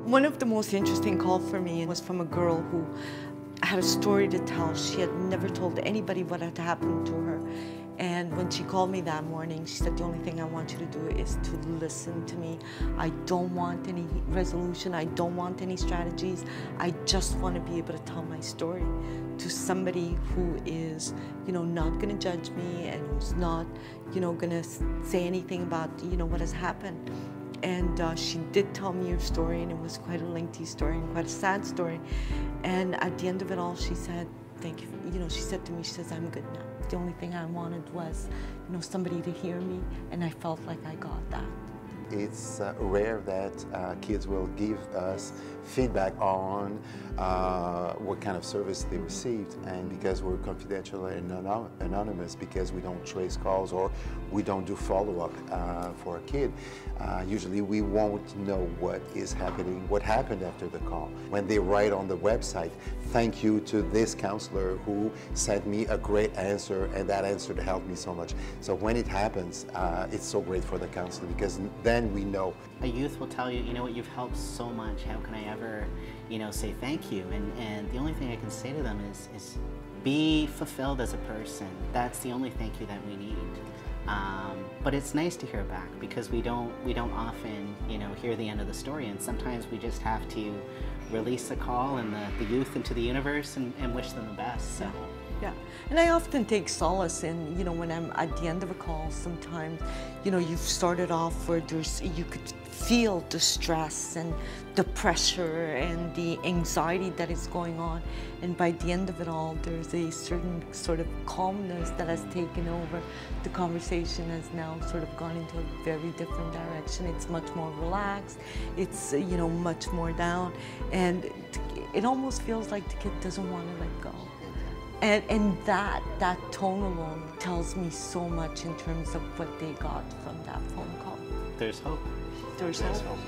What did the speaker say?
One of the most interesting calls for me was from a girl who had a story to tell. She had never told anybody what had happened to her. And when she called me that morning, she said, the only thing I want you to do is to listen to me. I don't want any resolution. I don't want any strategies. I just want to be able to tell my story to somebody who is, not going to judge me and who's not, going to say anything about, what has happened. And she did tell me her story, and it was quite a lengthy story and quite a sad story. And at the end of it all, she said, thank you. She said to me, she says, I'm good now. The only thing I wanted was, somebody to hear me, and I felt like I got that. It's rare that kids will give us feedback on what kind of service they received, and because we're confidential and anonymous, because we don't trace calls or we don't do follow-up for a kid, usually we won't know what is happening, what happened after the call. When they write on the website, thank you to this counselor who sent me a great answer, and that answer helped me so much. So when it happens, it's so great for the counselor, because then we know. A youth will tell you, what, you've helped so much, how can I ever, say thank you? And the only thing I can say to them is be fulfilled as a person. That's the only thank you that we need. But it's nice to hear back, because we don't often, hear the end of the story, and sometimes we just have to release a call and the youth into the universe and wish them the best. So. Yeah, and I often take solace in, when I'm at the end of a call, sometimes, you've started off where you could feel the stress and the pressure and the anxiety that is going on. And by the end of it all, there's a certain sort of calmness that has taken over. The conversation has now sort of gone into a very different direction. It's much more relaxed. It's, much more down. And it almost feels like the kid doesn't want to let go. And that tone alone tells me so much in terms of what they got from that phone call. There's hope. There's hope.